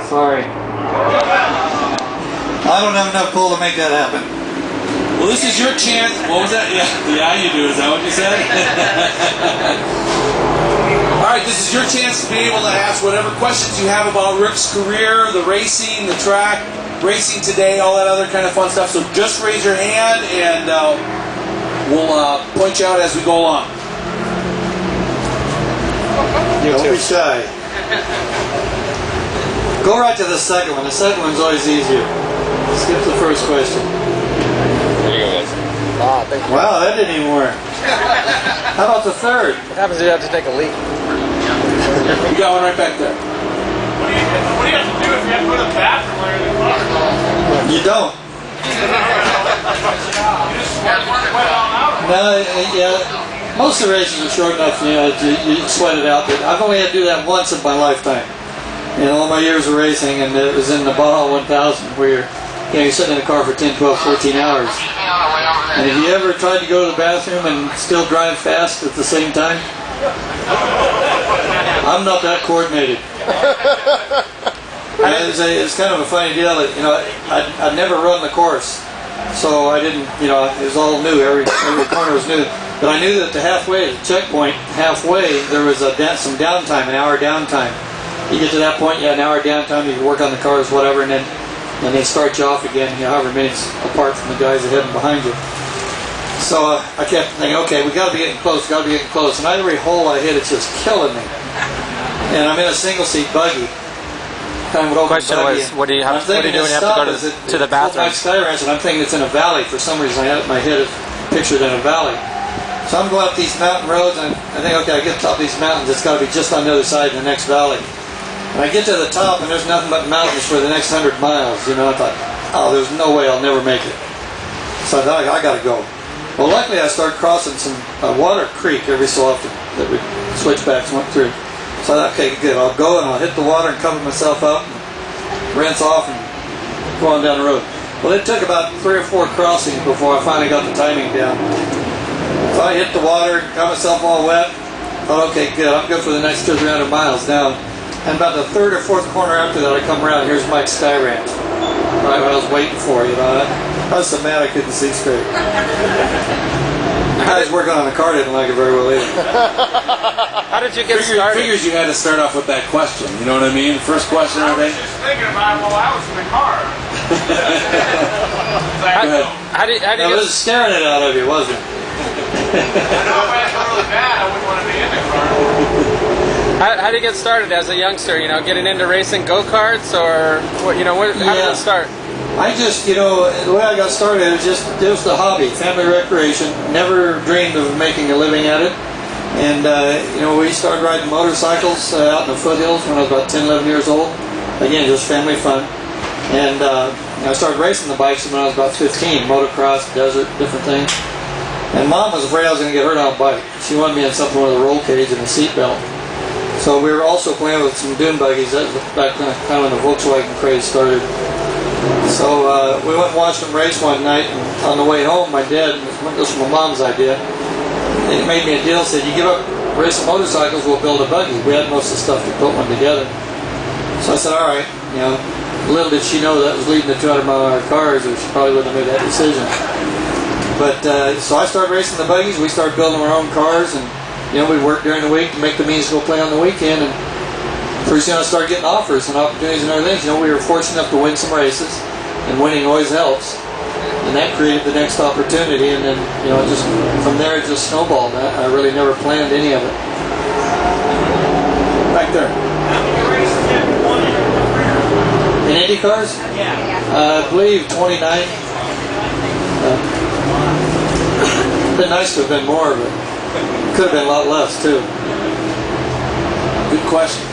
sorry. I don't have enough pull to make that happen. Well, this is your chance. What was that? Yeah, you do. Is that what you said? All right, this is your chance to be able to ask whatever questions you have about Rick's career, the racing, the track, racing today, all that other kind of fun stuff. So just raise your hand and we'll point you out as we go along. Don't be shy. Go right to the second one. The second one's always easier. Skip the first question. There you go, guys. Ah, thank you. Wow, that didn't even work. How about the third? What happens if you have to take a leak? You got one right back there. What do you have to do if you have to go to the bathroom while you're in the car? You don't. You just sweat all out. No, yeah. Most of the races are short enough, you know, you sweat it out. But I've only had to do that once in my lifetime. In all my years of racing, and it was in the Baja 1000, where you're sitting in the car for 10, 12, 14 hours. And have you ever tried to go to the bathroom and still drive fast at the same time? I'm not that coordinated. It's kind of a funny deal that, you know, I'd never run the course, so I didn't, you know, it was all new. Every corner was new. But I knew that the halfway, the checkpoint, halfway, there was some downtime, an hour downtime. You get to that point, yeah, an hour downtime, you can work on the cars, whatever, and then they start you off again, you know, however minutes apart from the guys ahead and behind you. So I kept thinking, okay, we got to be getting close, And every hole I hit, it's just killing me. And I'm in a single-seat buggy. The question was, what do you do when you have to go to the bathroom? My Sky Ranch, and I'm thinking it's in a valley. For some reason, I had my head pictured in a valley. So I'm going up these mountain roads, and I think, okay, I get to the top of these mountains, it's got to be just on the other side of the next valley. And I get to the top, and there's nothing but mountains for the next 100 miles. You know, I thought, oh, there's no way I'll never make it. So I thought, I got to go. Well, luckily, I started crossing some water creek every so often that we switchbacks went through. So I thought, okay, good, I'll go and I'll hit the water and cover myself up and rinse off and go on down the road. Well, it took about 3 or 4 crossings before I finally got the timing down. So I hit the water, got myself all wet. Thought, okay, good, I'm good for the next 200 or 300 miles now. And about the 3rd or 4th corner after that, I come around, here's Mike's Sky Ranch. Right what I was waiting for, you know. I was so mad I couldn't see straight. The guys working on the car didn't like it very well either. How did you get started? Figures you had to start off with that question, you know what I mean? The first question, I think. I was just thinking about it while I was in the car. How did It was scaring it out of you, wasn't it? I know if I had really bad, I wouldn't want to be in the car. How did you get started as a youngster? You know, getting into racing go-karts, or what? You know, how did it start? I just, you know, the way I got started, it was the hobby, family recreation. Never dreamed of making a living at it. And, you know, we started riding motorcycles out in the foothills when I was about 10, 11 years old. Again, just family fun. And I started racing the bikes when I was about 15, motocross, desert, different things. And Mom was afraid I was going to get hurt on a bike. She wanted me in something with a roll cage and a seat belt. So we were also playing with some dune buggies. That was back then, kind of when the Volkswagen craze started. So we went and watched them race one night, and on the way home, my dad, this was my mom's idea, he made me a deal, said, you give up racing motorcycles, we'll build a buggy. We had most of the stuff to put one together. So I said, all right, you know, little did she know that was leading to 200-mile-an-hour cars, or she probably wouldn't have made that decision. But so I started racing the buggies, we started building our own cars, and you know, we worked during the week to make the means to go play on the weekend, and pretty soon I started getting offers and opportunities and everything. You know, we were fortunate enough to win some races, and winning always helps. And that created the next opportunity, and then, you know, just from there it just snowballed. I really never planned any of it. Back there. In Indy cars? Yeah. I believe 29. It'd been nice to have been more, but could have been a lot less too. Good question.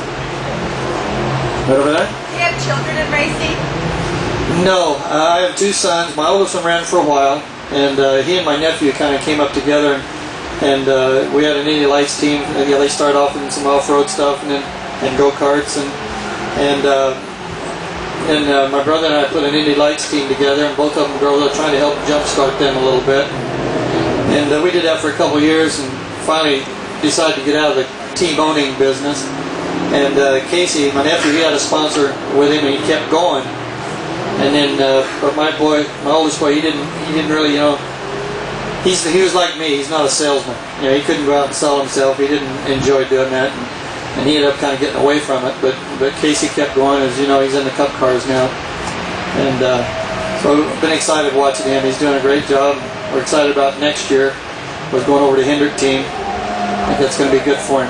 Right over there? Do you have children in racing? No, I have 2 sons. My oldest one ran for a while, and he and my nephew kind of came up together, and we had an Indy Lights team. And, yeah, they started off in some off-road stuff and go-karts, and my brother and I put an Indy Lights team together, and both of them drove, trying to help jumpstart them a little bit. And we did that for a couple of years, and finally decided to get out of the team owning business. And Casey, my nephew, he had a sponsor with him, and he kept going. And then, but my oldest boy, he didn't really, you know, he was like me. He's not a salesman. You know, he couldn't go out and sell himself. He didn't enjoy doing that, and he ended up kind of getting away from it. But Casey kept going. As you know, he's in the Cup cars now, and so I've been excited watching him. He's doing a great job. We're excited about next year. We're going over to Hendrick team. I think that's going to be good for him.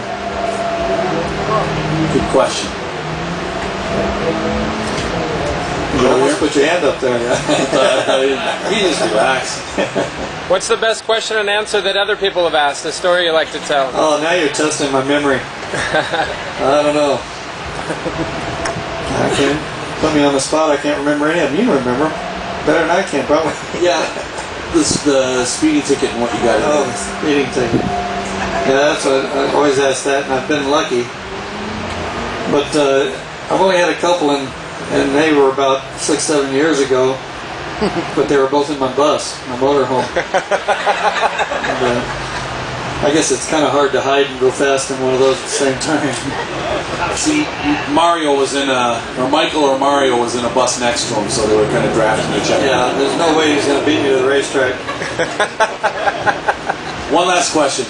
Good question. You almost put your hand up there. He just relaxed. What's the best question and answer that other people have asked? A story you like to tell? Oh, now you're testing my memory. I don't know. I can't put me on the spot. I can't remember any of them. You remember better than I can, probably. Yeah, the speeding ticket and what you got. Oh, speeding ticket. Yeah, that's what I always ask that, and I've been lucky. But I've only had a couple, and they were about 6-7 years ago. But they were both in my bus, my motorhome. And, I guess it's kind of hard to hide and go fast in one of those at the same time. See, Mario was in or Michael or Mario was in a bus next to him, so they were kind of drafting each other. Yeah, there's no way he's going to beat me to the racetrack. One last question.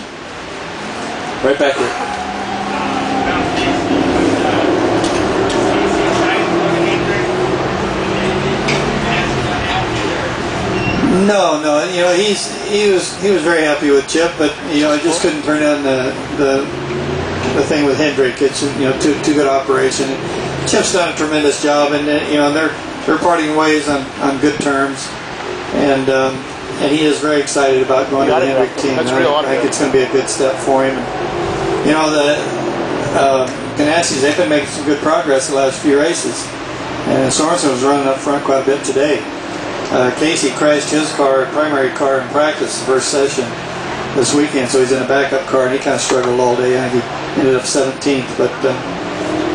Right back here. No, you know, he was very happy with Chip, but you know, I just couldn't turn on the thing with Hendrick. It's, you know, too good operation. Chip's done a tremendous job, and you know, they're parting ways on good terms, and he is very excited about going to the Hendrick team. I think it's going to be a good step for him. And, you know, the Ganassis, they've been making some good progress the last few races, and Sorensen was running up front quite a bit today. Casey crashed his primary car in practice the first session this weekend, so he's in a backup car, and he kind of struggled all day. I think he ended up 17th, but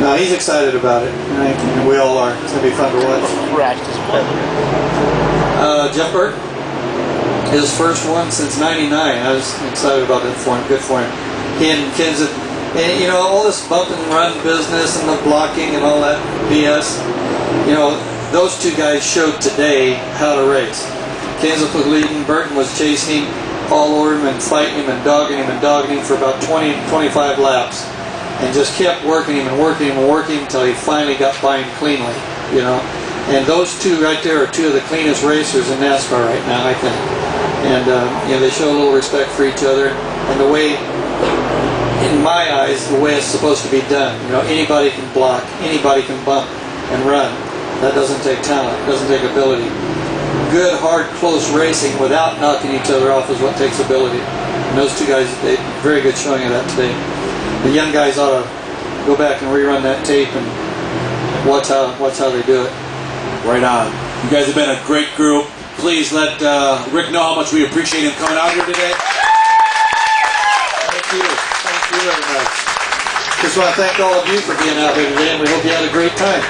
no, he's excited about it. And we all are. It's going to be fun to watch. Jeff Burke, his first one since '99. I was excited about that for him. Good for him. He and Kenseth, and you know, all this bump and run business and the blocking and all that BS. You know, those two guys showed today how to race. Kenseth was leading, Burton was chasing him all over him and fighting him and dogging him for about 20-25 laps, and just kept working him and working him and working him until he finally got by him cleanly, you know. And those two right there are two of the cleanest racers in NASCAR right now, I think. And you know, they show a little respect for each other, and the way, in my eyes, the way it's supposed to be done. You know, anybody can block, anybody can bump and run. That doesn't take talent, it doesn't take ability. Good, hard, close racing without knocking each other off is what takes ability. And those two guys, they very good showing of that today. The young guys ought to go back and rerun that tape and watch how they do it. Right on. You guys have been a great group. Please let Rick know how much we appreciate him coming out here today. Thank you. Thank you very much. Just want to thank all of you for being out here today, and we hope you had a great time.